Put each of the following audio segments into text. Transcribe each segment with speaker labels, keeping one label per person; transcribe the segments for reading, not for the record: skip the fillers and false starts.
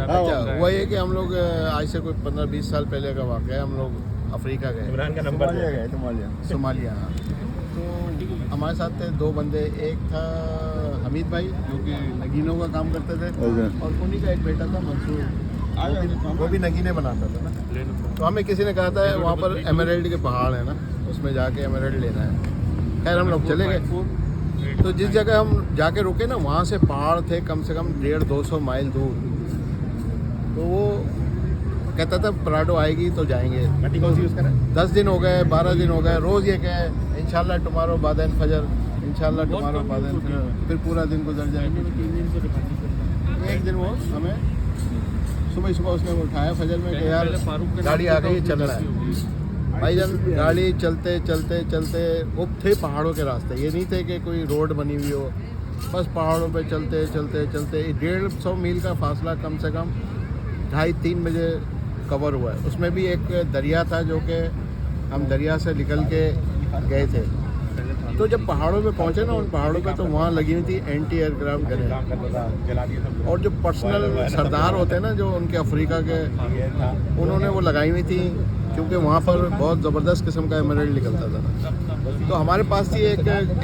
Speaker 1: अच्छा, वही है कि हम लोग आज से कोई 15-20 साल पहले का वाक़या है। हम लोग अफ्रीका गए,
Speaker 2: इमरान का नंबर
Speaker 1: गए सोमालिया। तो हमारे साथ थे 2 बंदे, एक था हमीद भाई जो कि नगीनों का काम करते थे, और उन्हीं का एक बेटा था मंसूर, वो भी नगीने बनाता था ना। तो हमें किसी ने कहा था वहाँ पर एमराल्ड के पहाड़ है ना, उसमें जाके एमराल्ड लेना है। खैर हम लोग चले गए। तो जिस जगह हम जाके रुके ना, वहाँ से पहाड़ थे कम से कम 150-200 माइल दूर। तो वो कहता था पराडो आएगी तो जाएंगे।
Speaker 2: कौन सी यूज़ करें?
Speaker 1: 10 दिन हो गए, 12 दिन हो गए, रोज़ ये कहे इंशाल्लाह टुमारो बादैन फजर, इंशाल्लाह टुमारो बादैन फजर। फिर पूरा दिन गुजर जाएगा। एक दिन वो हमें सुबह उसने उठाया फजर में कि यार गाड़ी आ गई है, चलना है। भाईजान गाड़ी चलते चलते चलते, वो थे पहाड़ों के रास्ते, ये नहीं थे कि कोई रोड बनी हुई हो, बस पहाड़ों पे चलते चलते चलते 150 मील का फासला कम से कम 2:30-3 बजे कवर हुआ है। उसमें भी एक दरिया था जो कि हम दरिया से निकल के गए थे। तो जब पहाड़ों पे पहुंचे ना, उन पहाड़ों पे तो वहाँ लगी हुई थी एंटी एयरक्राफ्ट गनें, और जो पर्सनल सरदार होते हैं ना जो उनके अफ्रीका के, उन्होंने वो लगाई हुई थी, क्योंकि वहाँ पर बहुत ज़बरदस्त किस्म का एमराल्ड निकलता था। तो हमारे पास थी एक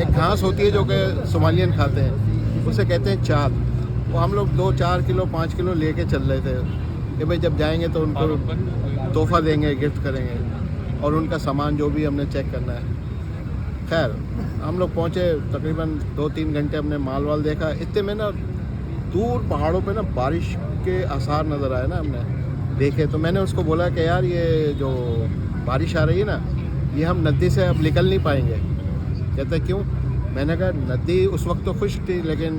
Speaker 1: घास होती है जो कि सोमालियन खाते हैं, उसे कहते हैं चाद। वो हम लोग 2-4 किलो 5 किलो लेके चल रहे थे कि भाई जब जाएंगे तो उनको तोहफ़ा देंगे, गिफ्ट करेंगे, और उनका सामान जो भी हमने चेक करना है। खैर हम लोग पहुँचे, तकरीबन 2-3 घंटे हमने माल वाल देखा। इतने में ना दूर पहाड़ों पे ना बारिश के आसार नज़र आए ना, हमने देखे। तो मैंने उसको बोला कि यार ये जो बारिश आ रही है ना, ये हम नदी से अब निकल नहीं पाएंगे। कहते क्यों? मैंने कहा नदी उस वक्त तो खुश्क थी, लेकिन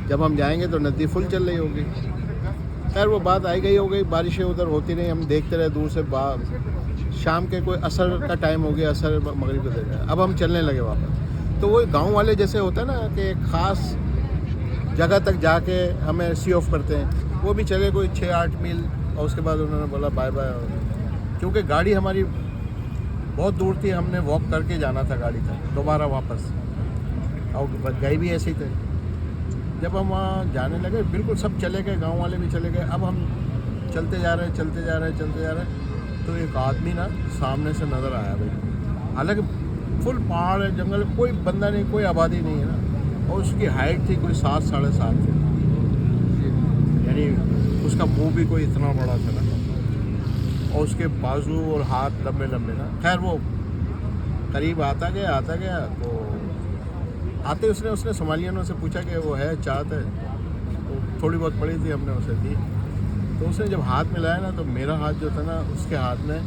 Speaker 1: जब हम जाएंगे तो नदी फुल चल रही होगी। खैर वो बात आई गई हो गई, बारिशें उधर होती रही, हम देखते रहे दूर से। शाम के कोई असर का टाइम हो गया, असर मगरिब को देखा, अब हम चलने लगे वापस। तो वो गांव वाले जैसे होता है ना कि एक ख़ास जगह तक जाके हमें सी ऑफ करते हैं, वो भी चले कोई 6-8 मील, और उसके बाद उन्होंने बोला बाय बाय। क्योंकि गाड़ी हमारी बहुत दूर थी, हमने वॉक करके जाना था गाड़ी तक दोबारा वापस, और गए भी ऐसे ही थे। जब हम वहाँ जाने लगे, बिल्कुल सब चले गए, गांव वाले भी चले गए। अब हम चलते जा रहे हैं, तो एक आदमी ना सामने से नज़र आया भाई। हालांकि फुल पहाड़ है, जंगल, कोई बंदा नहीं, कोई आबादी नहीं है ना, और उसकी हाइट थी कोई 7-7.5 फीट, यानी उसका मुंह भी कोई इतना बड़ा था ना, और उसके बाजू और हाथ लंबे लंबे ना। खैर वो करीब आता गया, तो आते उसने सोमालियनों से पूछा कि वो है चाहत है, तो थोड़ी बहुत पड़ी थी, हमने उसे दी। तो उसने जब हाथ मिलाया ना, तो मेरा हाथ जो था ना उसके हाथ में,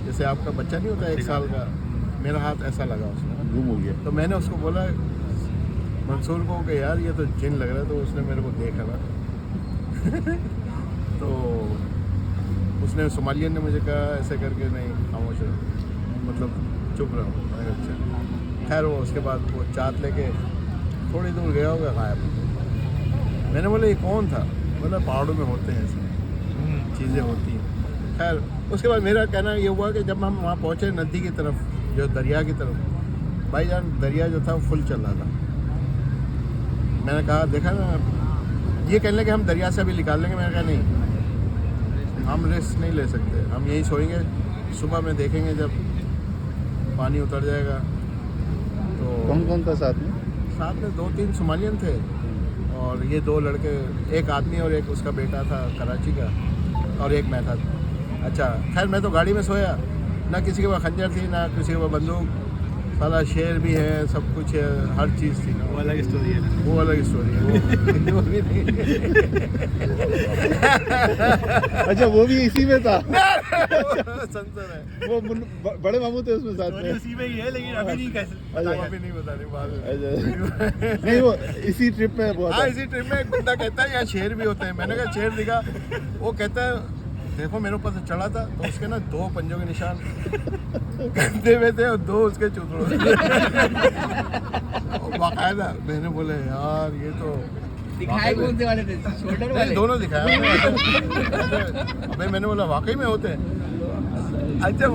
Speaker 1: जैसे आपका बच्चा नहीं होता 1 साल का, मेरा हाथ ऐसा लगा उसमें, गुम हो गया। तो मैंने उसको बोला मंसूर को कि यार ये तो जिन लग रहा है। तो उसने मेरे को देखा ना तो उसने सोमालियन ने मुझे कहा ऐसे करके, नहीं खामोश रहो, मतलब चुप रहो। अच्छा। खैर वो उसके बाद वो चाट लेके थोड़ी दूर गया होगा, गायब। मैंने बोला ये कौन था? बोला पहाड़ों में होते हैं ऐसे चीज़ें होती हैं। खैर उसके बाद मेरा कहना ये हुआ कि जब हम वहाँ पहुँचे नदी की तरफ, जो दरिया की तरफ, भाईजान दरिया जो था फुल चल रहा था। मैंने कहा देखा ना, ये कहने लगे हम दरिया से अभी निकाल लेंगे। मैंने कहा नहीं, हम रिस्क नहीं ले सकते, हम यहीं सोएंगे, सुबह में देखेंगे जब पानी उतर जाएगा। तो
Speaker 2: कौन था साथ में?
Speaker 1: 2-3 सोमालियन थे, और ये 2 लड़के, एक आदमी और एक उसका बेटा था कराची का, और एक मैं था। अच्छा खैर मैं तो गाड़ी में सोया, ना किसी के पास खंजर थी, ना किसी के पास बंदूक, साला शेर भी है, सब कुछ है, हर चीज़ थी।
Speaker 2: वो अलग स्टोरी है,
Speaker 1: वो अलग स्टोरी है, वो भी नहीं।
Speaker 2: अच्छा वो भी इसी में था?
Speaker 1: संसर है
Speaker 2: वो बड़े मामू थे उसमें साथ में?
Speaker 1: उसी में ही है, लेकिन अभी नहीं कह सकते, अभी नहीं बता रही बात।
Speaker 2: नहीं वो इसी ट्रिप में बहुत।
Speaker 1: हाँ इसी ट्रिप में एक बंदा कहता है यहाँ शेर भी होते हैं। मैंने कहा शेर दिखा, वो कहता है देखो मेरे ऊपर से चढ़ा था तो उसके ना 2 पंजों के निशान कंधे में थे और 2 उसके चूतड़ों बाकायदा। मैंने बोले यार ये तो
Speaker 3: दिखाए कौन से वाले थे? शोल्डर वाले?
Speaker 1: दोनों दिखाया। अबे मैंने बोला वाकई में होते हैं? अच्छा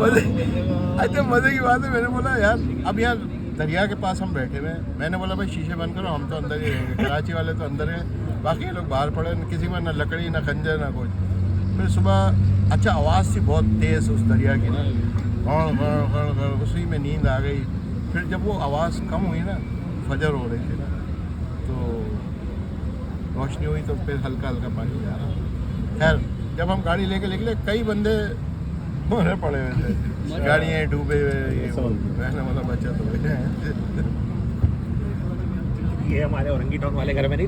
Speaker 1: मजे की बात है। मैंने बोला यार अब यहाँ दरिया के पास हम बैठे हुए हैं। मैंने बोला भाई शीशे बंद करो, हम तो अंदर ही रहेंगे, कराची वाले तो अंदर हैं, बाकी लोग बाहर पड़े, किसी में ना लकड़ी ना खंजर ना कुछ। फिर सुबह अच्छा आवाज़ थी बहुत तेज़ उस दरिया की ना, उसी में नींद आ गई। फिर जब वो आवाज़ कम हुई ना, फजर हो रही थी ना, तो रोशनी हुई तो फिर हल्का हल्का पानी जा रहा। खैर जब हम गाड़ी लेके निकले कई बंदे मरे पड़े हुए थे, गाड़ियाँ डूबे हुए, ये वो। मैंने बोला बचा तो
Speaker 4: ये हमारे औरंगी टॉक वाले घर में नहीं था।